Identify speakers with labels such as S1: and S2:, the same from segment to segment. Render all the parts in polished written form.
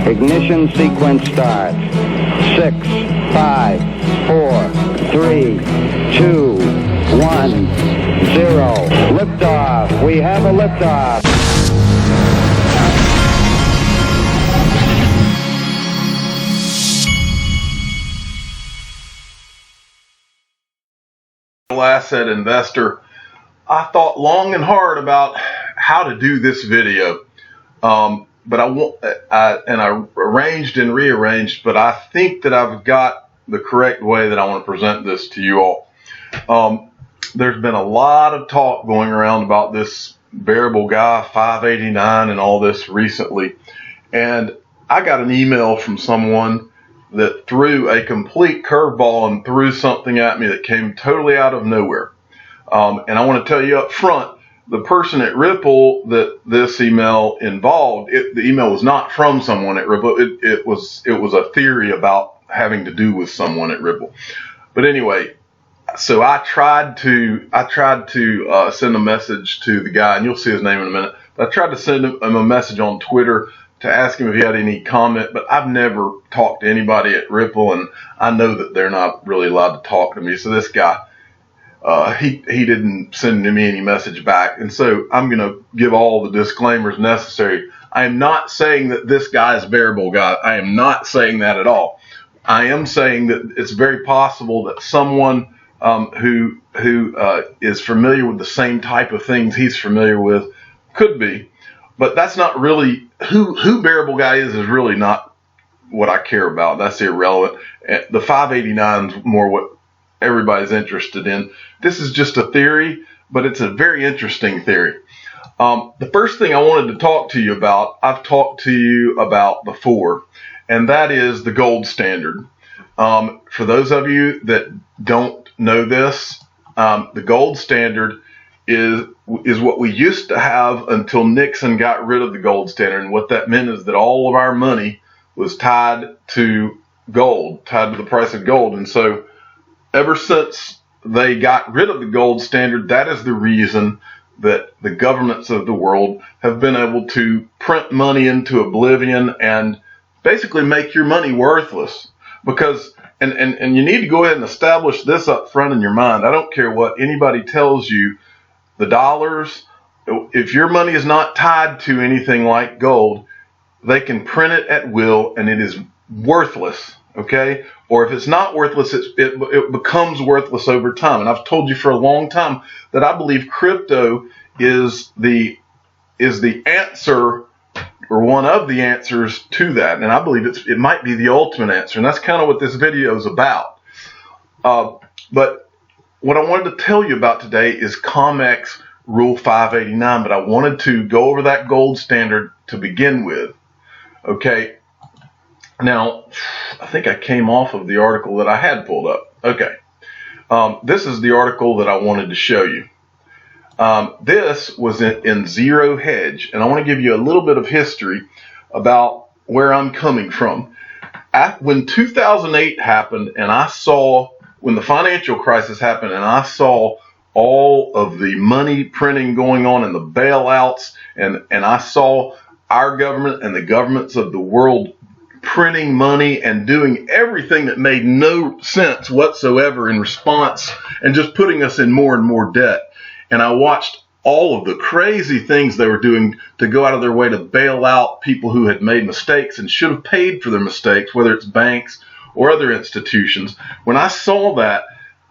S1: Ignition sequence starts. 6, 5, 4, 3, 2, 1, 0. Liftoff. We have a liftoff.
S2: Asset investor, I thought long and hard about how to do this video, but I arranged and rearranged, but I think that I've got the correct way that I want to present this to you all. There's been a lot of talk going around about this bearable guy 589 and all this recently, and I got an email from someone that threw a complete curveball and threw something at me that came totally out of nowhere. And I want to tell you up front, the person at Ripple that this email involved, the email was not from someone at Ripple. It was a theory about having to do with someone at Ripple. But anyway, so I tried to send a message to the guy, and you'll see his name in a minute. I tried to send him a message on Twitter to ask him if he had any comment, but I've never talked to anybody at Ripple, and I know that they're not really allowed to talk to me. So this guy, he didn't send me any message back, and so I'm going to give all the disclaimers necessary. I am not saying that this guy is a bearable guy. I am not saying that at all. I am saying that it's very possible that someone who is familiar with the same type of things he's familiar with could be. But that's not really who bearable guy is really not what I care about. That's irrelevant. The 589 is more what everybody's interested in. This is just a theory, but it's a very interesting theory. The first thing I wanted to talk to you about, I've talked to you about before, and that is the gold standard. For those of you that don't know this, the gold standard is what we used to have until Nixon got rid of the gold standard. And what that meant is that all of our money was tied to gold, tied to the price of gold. And so ever since they got rid of the gold standard, that is the reason that the governments of the world have been able to print money into oblivion and basically make your money worthless. Because and you need to go ahead and establish this up front in your mind. I don't care what anybody tells you. The dollars, if your money is not tied to anything like gold, they can print it at will and it is worthless, okay? Or if it's not worthless, it becomes worthless over time. And I've told you for a long time that I believe crypto is the answer, or one of the answers to that. And I believe it might be the ultimate answer. And that's kind of what this video is about. But what I wanted to tell you about today is Comex Rule 589, but I wanted to go over that gold standard to begin with. Okay, now I think I came off of the article that I had pulled up. Okay, this is the article that I wanted to show you. This was in Zero Hedge, and I want to give you a little bit of history about where I'm coming from. When 2008 happened, and when the financial crisis happened, and I saw all of the money printing going on and the bailouts, and I saw our government and the governments of the world printing money and doing everything that made no sense whatsoever in response and just putting us in more and more debt. And I watched all of the crazy things they were doing to go out of their way to bail out people who had made mistakes and should have paid for their mistakes, whether it's banks or other institutions. When I saw that,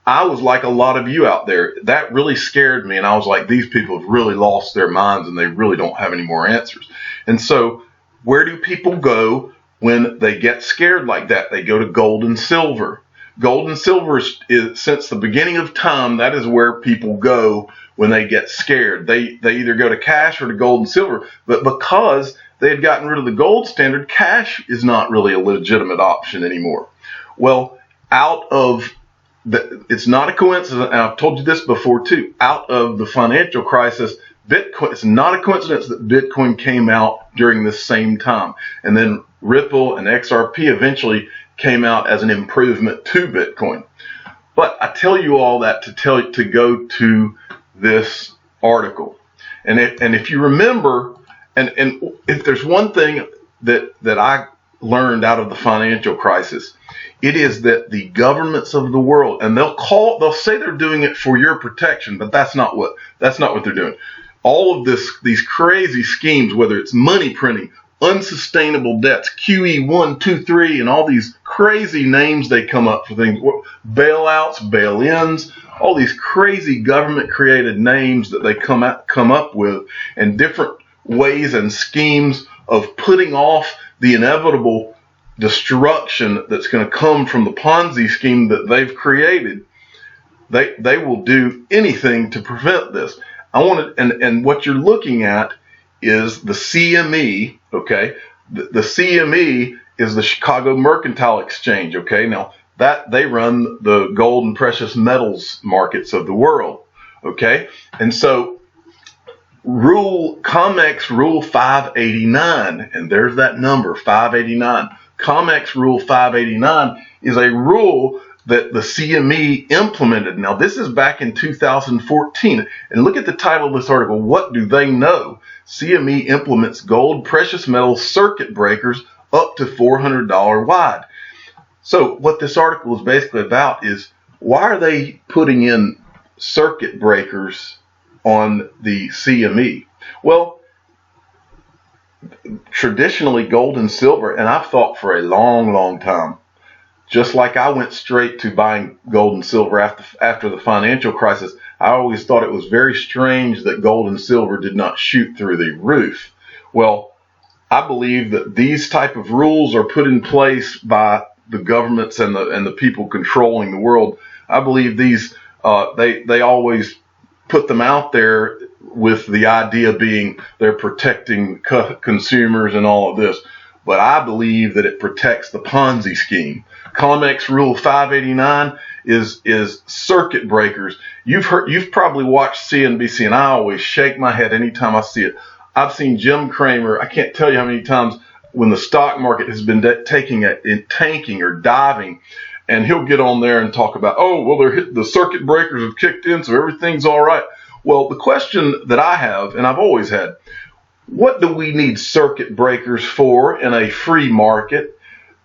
S2: I was like a lot of you out there. That really scared me, and I was like, these people have really lost their minds and they really don't have any more answers. And so where do people go when they get scared like that? They go to gold and silver. Gold and silver is since the beginning of time, that is where people go when they get scared. They either go to cash or to gold and silver. But because they had gotten rid of the gold standard, cash is not really a legitimate option anymore. Well, it's not a coincidence, and I've told you this before too, out of the financial crisis, Bitcoin, it's not a coincidence that Bitcoin came out during this same time. And then Ripple and XRP eventually came out as an improvement to Bitcoin. But I tell you all that to go to this article. And if you remember, and if there's one thing that I learned out of the financial crisis. It is that the governments of the world, and they'll say they're doing it for your protection, but that's not what they're doing. All of these crazy schemes, whether it's money printing, unsustainable debts, QE1, 2, 3, and all these crazy names they come up for things, bailouts, bail-ins, all these crazy government-created names that they come up with, and different ways and schemes of putting off the inevitable destruction that's going to come from the Ponzi scheme that they've created. They will do anything to prevent this. And what you're looking at is the CME, okay? The CME is the Chicago Mercantile Exchange, okay? Now, that they run the gold and precious metals markets of the world, okay? And so Comex Rule 589, and there's that number, 589. Comex Rule 589 is a rule that the CME implemented. Now, this is back in 2014. And look at the title of this article. What do they know? CME implements gold, precious metals, circuit breakers up to $400 wide. So what this article is basically about is, why are they putting in circuit breakers on the CME? Well, traditionally gold and silver, and I've thought for a long, long time, just like I went straight to buying gold and silver after the financial crisis, I always thought it was very strange that gold and silver did not shoot through the roof. Well, I believe that these type of rules are put in place by the governments and the people controlling the world. I believe these they always put them out there with the idea being they're protecting consumers and all of this. But I believe that it protects the Ponzi scheme. Comex Rule 589 is circuit breakers. You've probably watched CNBC, and I always shake my head anytime I see it. I've seen Jim Cramer. I can't tell you how many times when the stock market has been tanking or diving, and he'll get on there and talk about, oh, well, the circuit breakers have kicked in, so everything's all right. Well, the question that I have, and I've always had, what do we need circuit breakers for in a free market?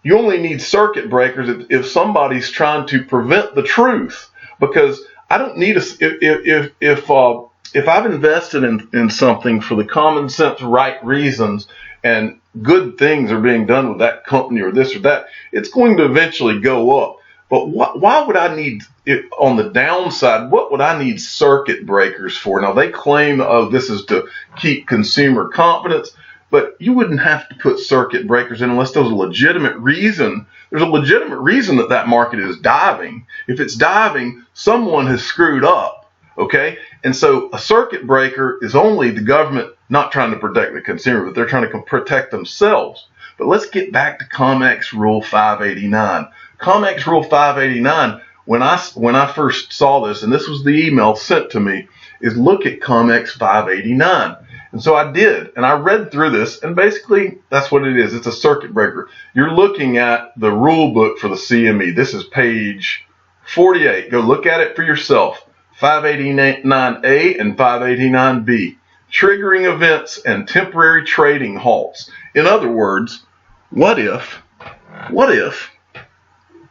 S2: You only need circuit breakers if somebody's trying to prevent the truth. Because I don't need if I've invested in something for the common sense right reasons, and good things are being done with that company or this or that, it's going to eventually go up. But why would I need it on the downside? What would I need circuit breakers for? Now, they claim, oh, this is to keep consumer confidence, but you wouldn't have to put circuit breakers in unless there's a legitimate reason. There's a legitimate reason that market is diving. If it's diving, someone has screwed up, okay? And so a circuit breaker is only the government not trying to protect the consumer, but they're trying to protect themselves. But let's get back to Comex Rule 589. Comex Rule 589, when I first saw this, and this was the email sent to me, is look at Comex 589. And so I did, and I read through this, and basically that's what it is. It's a circuit breaker. You're looking at the rule book for the CME. This is page 48. Go look at it for yourself. 589A and 589B. Triggering events and temporary trading halts. In other words, what if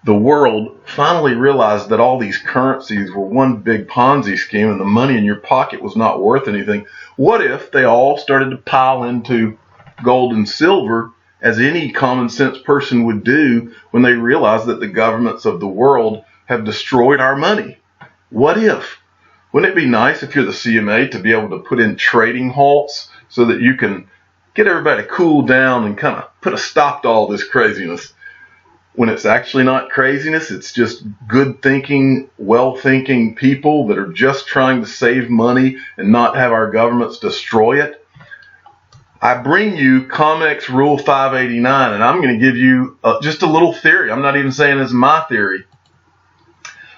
S2: the world finally realized that all these currencies were one big Ponzi scheme and the money in your pocket was not worth anything? What if they all started to pile into gold and silver, as any common sense person would do when they realize that the governments of the world have destroyed our money? What if? Wouldn't it be nice if you're the CMA to be able to put in trading halts so that you can get everybody cooled down and kind of put a stop to all this craziness? When it's actually not craziness, it's just good thinking, well-thinking people that are just trying to save money and not have our governments destroy it. I bring you Comex Rule 589, and I'm going to give you just a little theory. I'm not even saying it's my theory,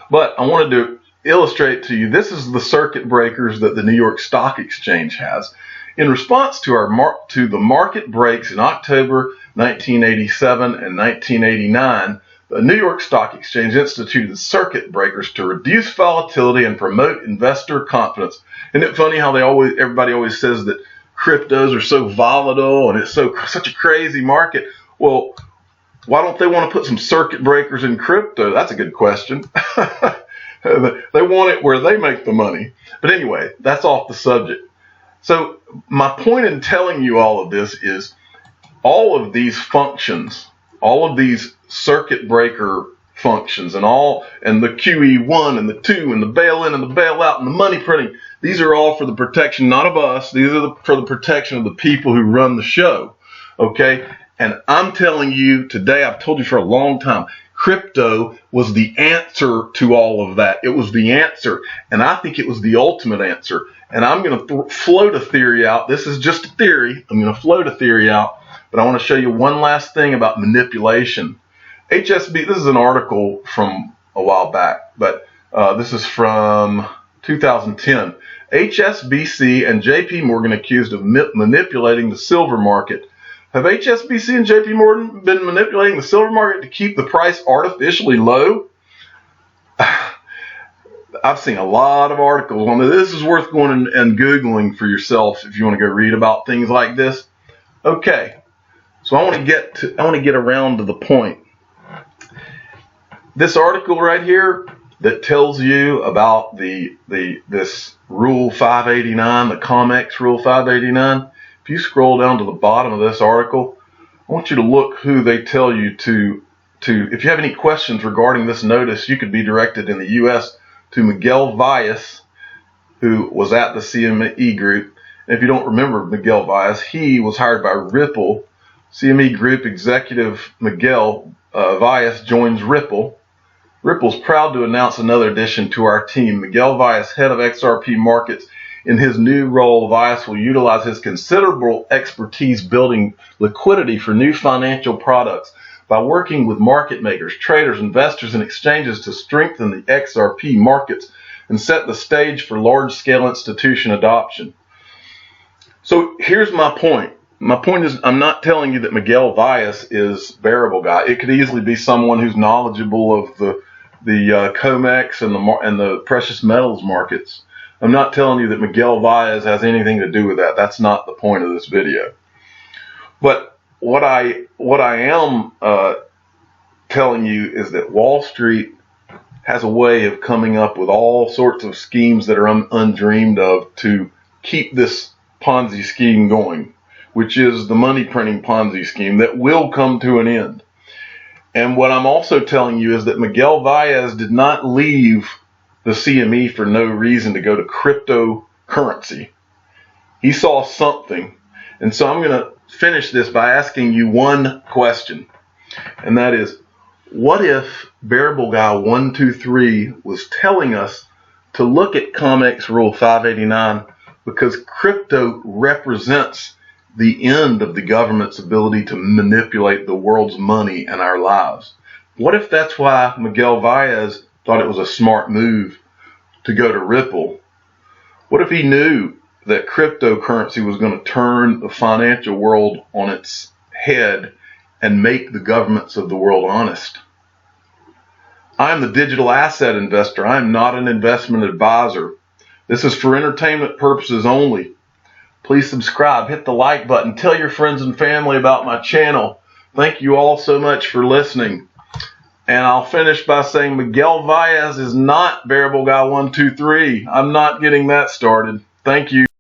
S2: but I wanted to illustrate to you, this is the circuit breakers that the New York Stock Exchange has. In response to the market breaks in October 1987 and 1989, the New York Stock Exchange instituted circuit breakers to reduce volatility and promote investor confidence. Isn't it funny how everybody always says that cryptos are so volatile and it's such a crazy market. Well, why don't they want to put some circuit breakers in crypto? That's a good question. They want it where they make the money. But anyway, that's off the subject. So my point in telling you all of this is all of these functions, all of these circuit breaker functions and the QE1 and the 2 and the bail-in and the bailout and the money printing, these are all for the protection not of us. These are for the protection of the people who run the show. Okay? And I'm telling you today, I've told you for a long time, crypto was the answer to all of that. It was the answer. And I think it was the ultimate answer. And I'm going to float a theory out. This is just a theory. I'm going to float a theory out. But I want to show you one last thing about manipulation. HSB, this is an article from a while back, but this is from 2010. HSBC and JP Morgan accused of manipulating the silver market. Have HSBC and JP Morgan been manipulating the silver market to keep the price artificially low? I've seen a lot of articles on this. This is worth going and Googling for yourself if you want to go read about things like this. Okay, so I want to get around to the point. This article right here that tells you about this Rule 589, the Comex Rule 589. If you scroll down to the bottom of this article, I want you to look who they tell you to. If you have any questions regarding this notice, you could be directed in the U.S. to Miguel Vias, who was at the CME Group. And if you don't remember Miguel Vias, he was hired by Ripple. CME Group executive Miguel Vias joins Ripple. Ripple's proud to announce another addition to our team. Miguel Vias, head of XRP markets. In his new role, Vias will utilize his considerable expertise building liquidity for new financial products by working with market makers, traders, investors, and exchanges to strengthen the XRP markets and set the stage for large-scale institution adoption. So here's my point. My point is, I'm not telling you that Miguel Vias is variable guy. It could easily be someone who's knowledgeable of the Comex and the precious metals markets. I'm not telling you that Miguel Vias has anything to do with that. That's not the point of this video. But what I am telling you is that Wall Street has a way of coming up with all sorts of schemes that are undreamed of to keep this Ponzi scheme going, which is the money printing Ponzi scheme that will come to an end. And what I'm also telling you is that Miguel Vias did not leave the CME for no reason to go to cryptocurrency. He saw something. And so I'm going to finish this by asking you one question. And that is, what if Variable Guy 123 was telling us to look at Comex Rule 589 because crypto represents the end of the government's ability to manipulate the world's money and our lives? What if that's why Miguel Vias thought it was a smart move to go to Ripple? What if he knew that cryptocurrency was going to turn the financial world on its head and make the governments of the world honest? I'm the digital asset investor. I'm not an investment advisor. This is for entertainment purposes only. Please subscribe, hit the like button, tell your friends and family about my channel. Thank you all so much for listening. And I'll finish by saying Miguel Vias is not Variable Guy 123. I'm not getting that started. Thank you.